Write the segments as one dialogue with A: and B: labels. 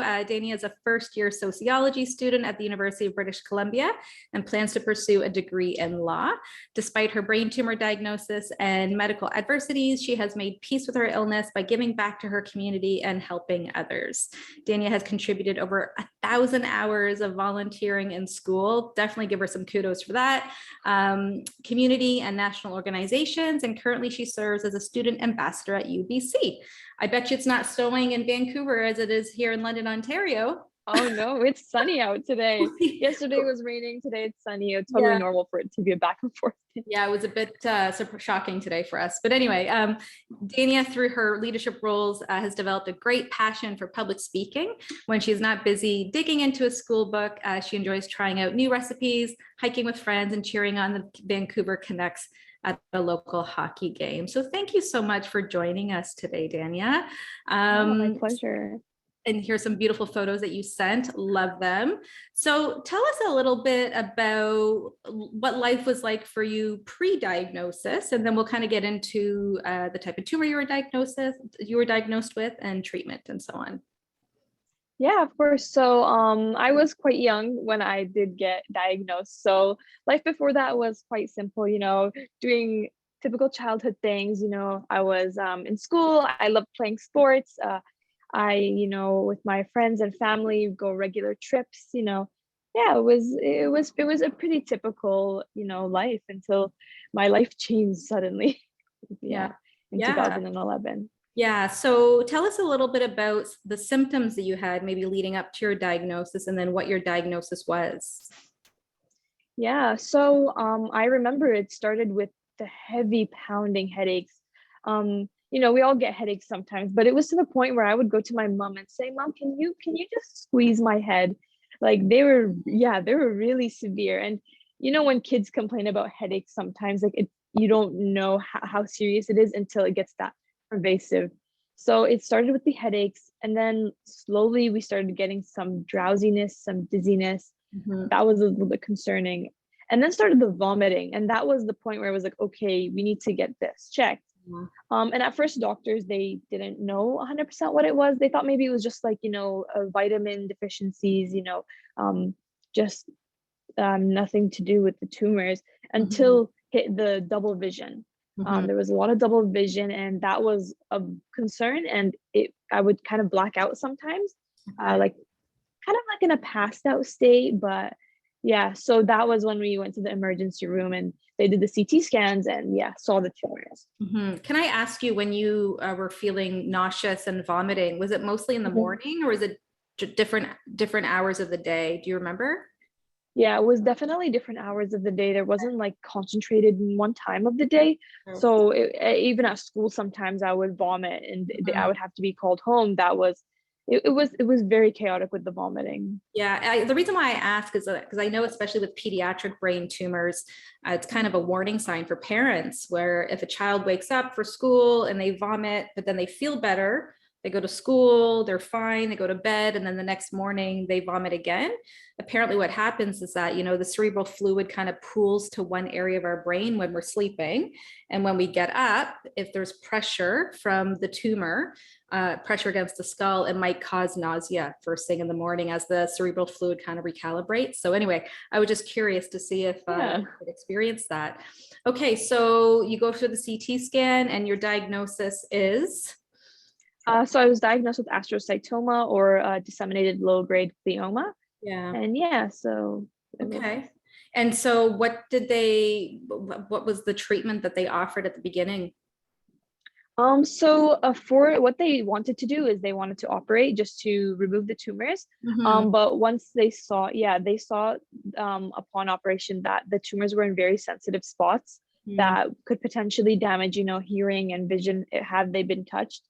A: Dania is a first-year sociology student at the University of British Columbia and plans to pursue a degree in law. Despite her brain tumor diagnosis and medical adversities, she has made peace with her illness by giving back to her community and helping others. Dania has contributed over 1,000 hours of volunteering in school. Definitely give her some kudos for that. Community and national organizations, and currently she serves as a student ambassador at UBC. I bet you it's not snowing in Vancouver as it is here in London, Ontario.
B: Oh no, it's sunny out today. Yesterday was raining, today it's sunny. It's totally normal for it to be a back and forth.
A: Yeah, it was a bit super shocking today for us. But anyway, Dania, through her leadership roles, has developed a great passion for public speaking. When she's not busy digging into a school book, she enjoys trying out new recipes, hiking with friends, and cheering on the Vancouver Canucks at a local hockey game. So thank you so much for joining us today, Dania.
B: My pleasure.
A: And here's some beautiful photos that you sent. Love them. So tell us a little bit about what life was like for you pre-diagnosis, and then we'll kind of get into the type of tumor you were diagnosed with and treatment and so on.
B: Yeah, of course. So I was quite young when I did get diagnosed. So life before that was quite simple, doing typical childhood things. I was in school. I loved playing sports. With my friends and family, go regular trips, yeah, it was a pretty typical, life until my life changed suddenly. In 2011.
A: Yeah. So tell us a little bit about the symptoms that you had maybe leading up to your diagnosis, and then what your diagnosis was.
B: Yeah. So I remember it started with the heavy pounding headaches. We all get headaches sometimes, but it was to the point where I would go to my mom and say, "Mom, can you just squeeze my head?" Like they were really severe. And when kids complain about headaches, sometimes you don't know how serious it is until it gets that pervasive. So it started with the headaches, and then slowly we started getting some drowsiness, some dizziness. Mm-hmm. That was a little bit concerning. And then started the vomiting, and that was the point where I was like, okay, we need to get this checked. Mm-hmm. And at first doctors, they didn't know 100% what it was. They thought maybe it was just like, vitamin deficiencies, just nothing to do with the tumors, until hit the double vision. There was a lot of double vision, and that was a concern, and I would kind of black out sometimes, like in a passed out state. But yeah, so that was when we went to the emergency room and they did the CT scans and saw the tumors.
A: Can I ask you, when you were feeling nauseous and vomiting, was it mostly in the morning, or was it different hours of the day? Do you remember?
B: Yeah, it was definitely different hours of the day. There wasn't like concentrated in one time of the day. So even at school, sometimes I would vomit and I would have to be called home. It was very chaotic with the vomiting.
A: Yeah, the reason why I ask is because I know, especially with pediatric brain tumors, it's kind of a warning sign for parents, where if a child wakes up for school and they vomit, but then they feel better, they go to school, they're fine, they go to bed, and then the next morning they vomit again. Apparently what happens is that, the cerebral fluid kind of pools to one area of our brain when we're sleeping. And when we get up, if there's pressure from the tumor, pressure against the skull, it might cause nausea first thing in the morning as the cerebral fluid kind of recalibrates. So anyway, I was just curious to see if you could experience that. Okay, so you go through the CT scan and your diagnosis is?
B: So I was diagnosed with astrocytoma, or disseminated low-grade glioma.
A: Yeah.
B: And so.
A: Okay. And so what was the treatment that they offered at the beginning?
B: So for what they wanted to do is they wanted to operate just to remove the tumors. But once they saw upon operation that the tumors were in very sensitive spots that could potentially damage, hearing and vision had they been touched.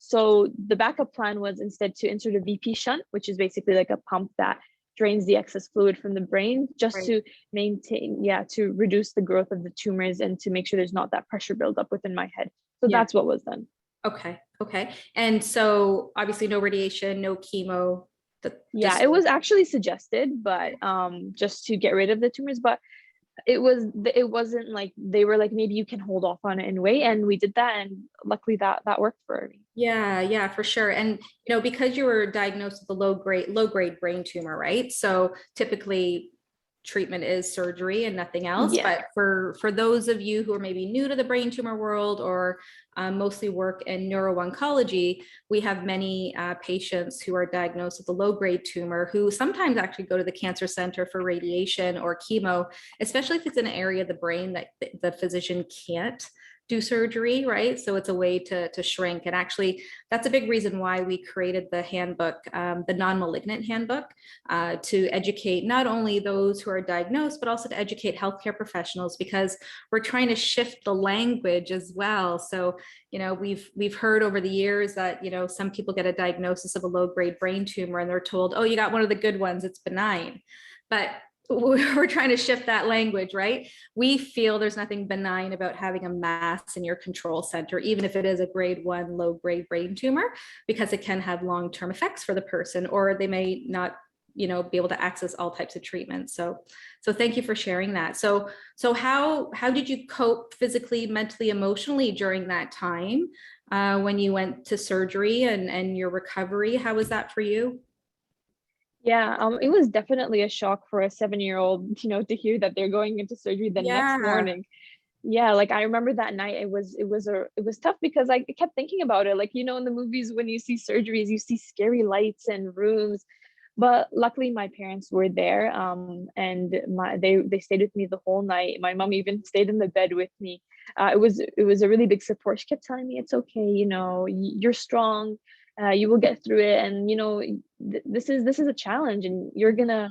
B: So the backup plan was instead to insert a VP shunt, which is basically like a pump that drains the excess fluid from the brain, just to maintain, to reduce the growth of the tumors and to make sure there's not that pressure buildup within my head. So that's what was done.
A: Okay. And so obviously no radiation, no chemo.
B: It was actually suggested, but just to get rid of the tumors. But it wasn't like they were like, maybe you can hold off on it and wait, and we did that, and luckily that worked for me.
A: Yeah, for sure. And because you were diagnosed with a low grade brain tumor, right? So typically treatment is surgery and nothing else.
B: Yeah.
A: But for those of you who are maybe new to the brain tumor world, or mostly work in neuro-oncology, we have many patients who are diagnosed with a low grade tumor who sometimes actually go to the cancer center for radiation or chemo, especially if it's in an area of the brain that the physician can't do surgery, right? So it's a way to shrink. And actually, that's a big reason why we created the handbook, the non-malignant handbook, to educate not only those who are diagnosed, but also to educate healthcare professionals, because we're trying to shift the language as well. So, we've heard over the years that, some people get a diagnosis of a low-grade brain tumor and they're told, oh, you got one of the good ones, it's benign. But we're trying to shift that language, right? We feel there's nothing benign about having a mass in your control center, even if it is a grade 1 low grade brain tumor, because it can have long-term effects for the person, or they may not, be able to access all types of treatments. So thank you for sharing that. So how did you cope physically, mentally, emotionally during that time when you went to surgery and your recovery? How was that for you?
B: Yeah, it was definitely a shock for a 7-year-old, to hear that they're going into surgery the next
A: Yeah.
B: morning. Yeah, like I remember that night, it was tough because I kept thinking about it. Like, in the movies, when you see surgeries, you see scary lights and rooms. But luckily my parents were there, and they stayed with me the whole night. My mom even stayed in the bed with me. It was a really big support. She kept telling me, it's okay, you're strong, you will get through it, and this is a challenge, and you're gonna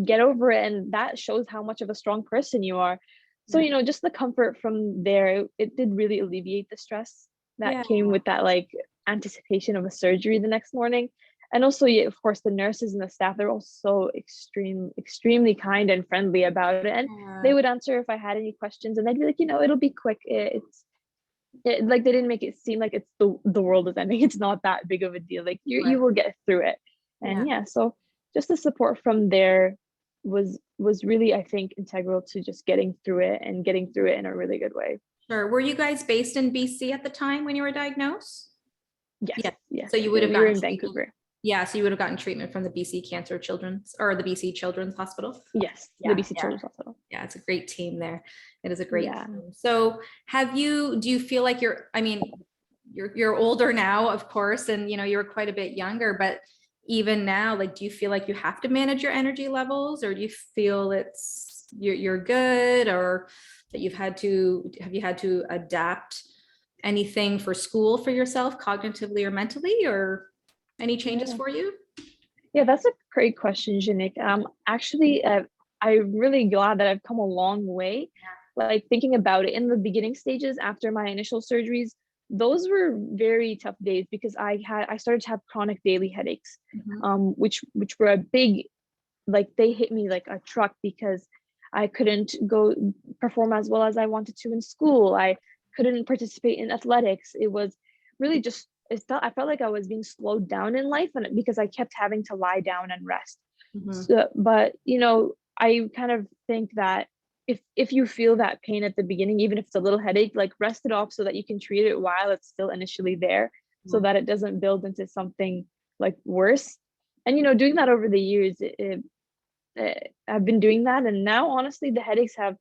B: get over it, and that shows how much of a strong person you are. So just the comfort from there, it did really alleviate the stress that
A: Yeah.
B: came with that, like, anticipation of a surgery the next morning. And also, yeah, of course, the nurses and the staff, they're all so extremely kind and friendly about it, and they
A: Yeah.
B: would answer if I had any questions, and they'd be like, it'll be quick. Like, they didn't make it seem like it's the world is ending. It's not that big of a deal. Like, you
A: Right.
B: will get through it.
A: Yeah.
B: And yeah, so just the support from there was really, I think, integral to just getting through it, and getting through it in a really good way.
A: Sure. Were you guys based in BC at the time when you were diagnosed?
B: Yes,
A: Yeah.
B: yes,
A: So you would have
B: we were
A: gotten
B: in
A: treatment.
B: Vancouver.
A: Yeah. So you would have gotten treatment from the BC Cancer Children's, or the BC Children's Hospital.
B: Yes, the
A: Yeah.
B: BC
A: Yeah.
B: Children's Hospital.
A: Yeah. It's a great team there. It is a great
B: Yeah.
A: team. So do you feel like you're older now, of course, and you were quite a bit younger, but even now, like, do you feel like you have to manage your energy levels, or do you feel you're good, or that have you had to adapt anything for school for yourself, cognitively or mentally, or any changes
B: Yeah.
A: for you?
B: Yeah, that's a great question, Janik. Actually, I'm really glad that I've come a long way. Like, thinking about it, in the beginning stages after my initial surgeries, those were very tough days because I started to have chronic daily headaches,
A: Mhm.
B: which were a big, like, they hit me like a truck because I couldn't go perform as well as I wanted to in school. I couldn't participate in athletics. It was really just, I felt like I was being slowed down in life, and because I kept having to lie down and rest.
A: Mhm.
B: So, but I kind of think that if you feel that pain at the beginning, even if it's a little headache, like, rest it off so that you can treat it while it's still initially there, so
A: Mhm.
B: that it doesn't build into something like worse. And doing that over the years, I've been doing that, and now honestly, the headaches have,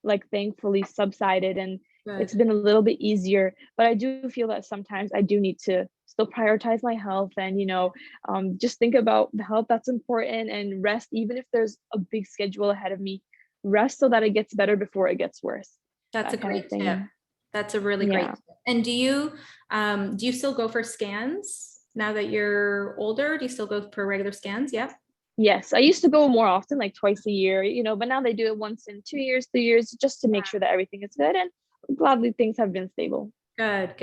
B: like, thankfully subsided, and it's
A: Good.
B: been a little bit easier. But I do feel that sometimes I do need to still prioritize my health, and just think about the health that's important, and rest, even if there's a big schedule ahead of me. Rest so that it gets better before it gets worse.
A: That's a
B: That kind of
A: great tip.
B: thing.
A: That's a really great
B: Yeah.
A: tip. And do you still go for scans now that you're older? Do you still go for regular scans? Yeah.
B: Yes, I used to go more often, like twice a year, but now they do it once in 2 years, 3 years, just to make sure that everything is good. And gladly, things have been stable.
A: Good.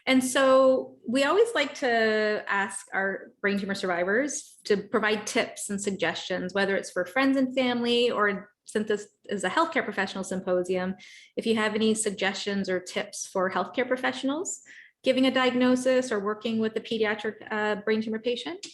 A: And so we always like to ask our brain tumor survivors to provide tips and suggestions, whether it's for friends and family, or since this is a healthcare professional symposium, if you have any suggestions or tips for healthcare professionals giving a diagnosis or working with a pediatric brain tumor patient.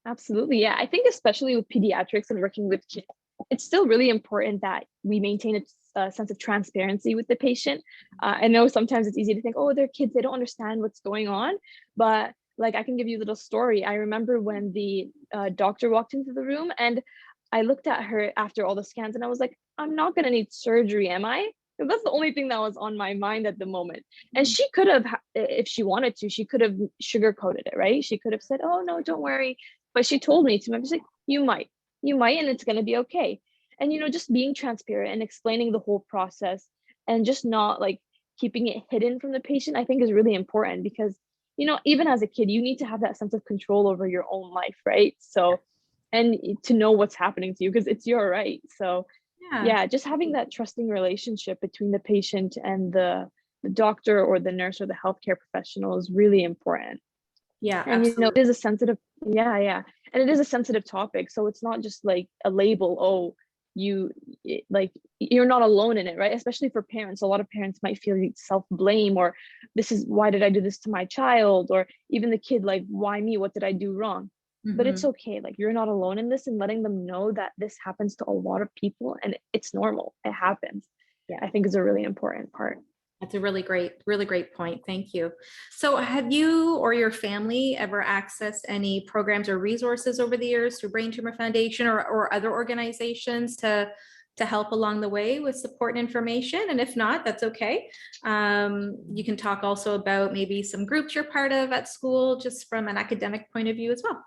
B: Absolutely. Yeah. I think especially with pediatrics and working with kids, it's still really important that we maintain a sense of transparency with the patient. I know sometimes it's easy to think, oh, they're kids, they don't understand what's going on. But like, I can give you a little story. I remember when the doctor walked into the room, and I looked at her after all the scans, and I was like, I'm not going to need surgery, am I? Because that's the only thing that was on my mind at the moment. And she could have, if she wanted to, she could have sugarcoated it, right? She could have said, oh, no, don't worry. But she told me to, I was like, you might, and it's going to be okay. And, you know, just being transparent and explaining the whole process, and just not like keeping it hidden from the patient, I think is really important, because, you know, even as a kid, you need to have that sense of control over your own life, right? So, and to know what's happening to you, because it's your right. So
A: Yeah.
B: yeah, just having that trusting relationship between the patient and the doctor or the nurse or the healthcare professional is really important.
A: Yeah,
B: And you know,
A: absolutely.
B: it is a sensitive, yeah, and it is a sensitive topic, so it's not just like a label, oh, like you're not alone in it, right? Especially for parents, a lot of parents might feel self-blame, or this is, why did I do this to my child? Or even the kid, like, why me, what did I do wrong? But it's
A: Mhm.
B: okay, like, you're not alone in this, and letting them know that this happens to a lot of people and it's normal, it happens,
A: Yeah.
B: I think is a really important part.
A: That's a really great point. Thank you. So have you or your family ever accessed any programs or resources over the years through Brain Tumor Foundation or other organizations to help along the way with support and information? And if not, that's okay. You can talk also about maybe some groups you're part of at school, just from an academic point of view as well.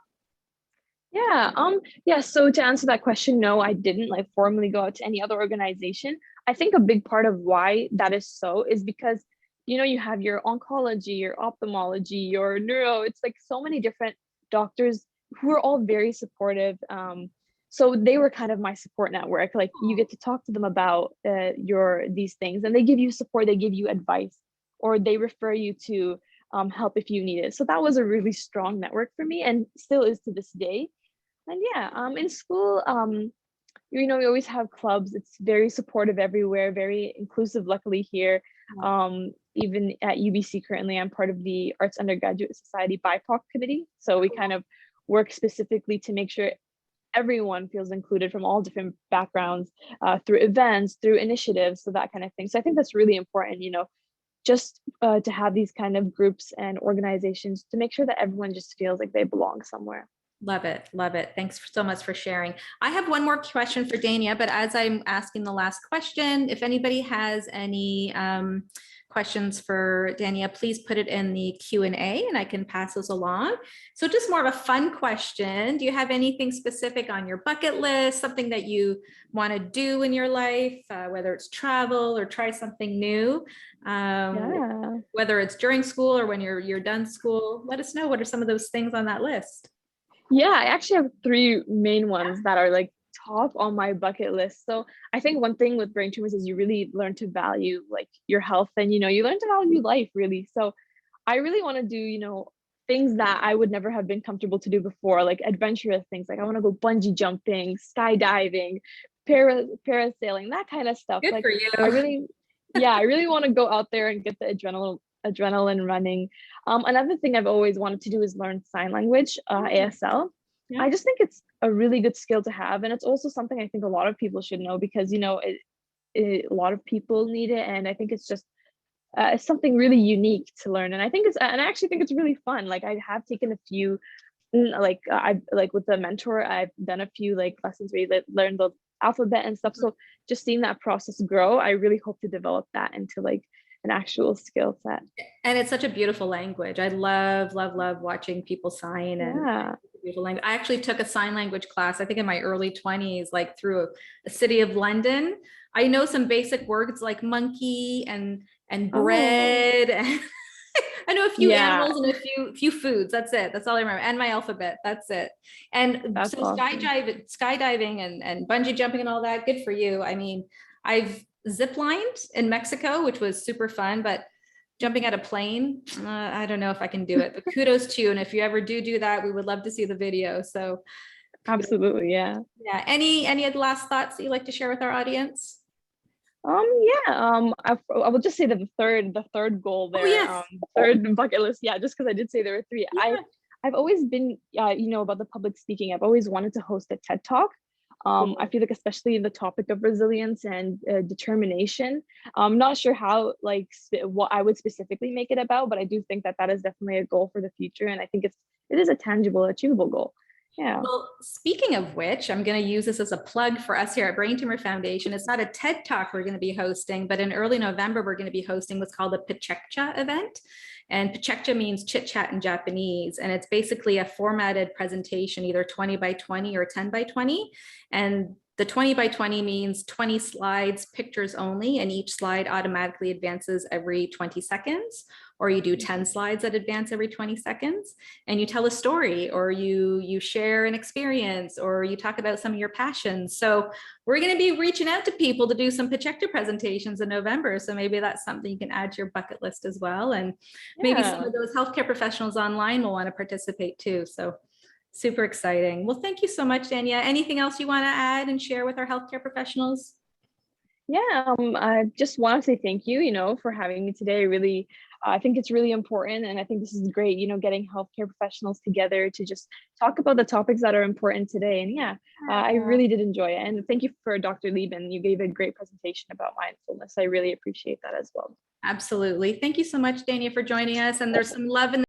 B: Yeah, so to answer that question, no, I didn't like formally go out to any other organization. I think a big part of why that is so is because, you know, you have your oncology, your ophthalmology, your neuro, it's like so many different doctors who are all very supportive. So they were kind of my support network. Like, you get to talk to them about your these things, and they give you support, they give you advice, or they refer you to help if you need it. So that was a really strong network for me, and still is to this day. And yeah, in school, you know, we always have clubs. It's very supportive everywhere, very inclusive, luckily here. Even at UBC currently, I'm part of the Arts Undergraduate Society BIPOC committee. So we kind of work specifically to make sure everyone feels included from all different backgrounds, through events, through initiatives, so that kind of thing. So I think that's really important, you know, just to have these kind of groups and organizations to make sure that everyone just feels like they belong somewhere.
A: Love it. Love it. Thanks so much for sharing. I have one more question for Dania, but as I'm asking the last question, if anybody has any questions for Dania, please put it in the Q&A and I can pass those along. So just more of a fun question. Do you have anything specific on your bucket list, something that you want to do in your life, whether it's travel or try something new?
B: Yeah.
A: Whether it's during school or when you're done school, let us know. What are some of those things on that list?
B: Yeah, I actually have three main ones that are like top on my bucket list. So I think one thing with brain tumors is you really learn to value like your health, and you know, you learn to value life really. So I really want to do, you know, things that I would never have been comfortable to do before, like adventurous things. Like I want to go bungee jumping, skydiving, parasailing, that kind of stuff.
A: Good
B: Like
A: for
B: I
A: you.
B: really, yeah, I really want to go out there and get the adrenaline running. Another thing I've always wanted to do is learn sign language, ASL.
A: Yeah.
B: I just think it's a really good skill to have, and it's also something I think a lot of people should know, because you know a lot of people need it, and I think it's just it's something really unique to learn. And I actually think it's really fun. Like I have taken a few, I've like with the mentor, I've done a few like lessons where you learn the alphabet and stuff. So just seeing that process grow, I really hope to develop that into like an actual skill set.
A: And it's such a beautiful language. I love, love, love watching people sign and
B: Yeah.
A: beautiful language. I actually took a sign language class, I think in my early 20s, like through a city of London. I know some basic words like monkey and
B: Oh,
A: bread. And I know a few
B: yeah,
A: animals and a few foods. That's it. That's all I remember. And my alphabet. That's it. And
B: that's
A: so
B: awesome.
A: skydiving and bungee jumping and all that, good for you. I mean, I've zip lined in Mexico, which was super fun, but jumping out of plane, I don't know if I can do it, but kudos to you. And if you ever do that, we would love to see the video. So kudos.
B: Absolutely, yeah.
A: Yeah. Any of the last thoughts that you'd like to share with our audience?
B: Yeah, I will just say that the third goal
A: Oh,
B: there,
A: yes.
B: third bucket list, yeah, just because I did say there were three.
A: Yeah.
B: I've always been, you know, about the public speaking. I've always wanted to host a TED Talk. I feel like especially in the topic of resilience and determination, I'm not sure how what I would specifically make it about, but I do think that that is definitely a goal for the future, and I think it is a tangible, achievable goal. Yeah.
A: Well, speaking of which, I'm going to use this as a plug for us here at Brain Tumor Foundation. It's not a TED Talk we're going to be hosting, but in early November, we're going to be hosting what's called a Pechekcha event. And Pechekcha means chit chat in Japanese. And it's basically a formatted presentation, either 20 by 20 or 10 by 20. And the 20 by 20 means 20 slides, pictures only, and each slide automatically advances every 20 seconds. Or you do 10 slides that advance every 20 seconds, and you tell a story, or you share an experience, or you talk about some of your passions. So we're going to be reaching out to people to do some Pechekcha presentations in November. So maybe that's something you can add to your bucket list as well. And maybe some of those healthcare professionals online will want to participate too. So super exciting. Well, thank you so much, Dania. Anything else you want to add and share with our healthcare professionals?
B: Yeah, I just want to say thank you, for having me today. Really, I think it's really important, and I think this is great, getting healthcare professionals together to just talk about the topics that are important today. And yeah, I really did enjoy it. And thank you for Dr. Lieben. You gave a great presentation about mindfulness. I really appreciate that as well.
A: Absolutely. Thank you so much, Dania, for joining us. And there's some love in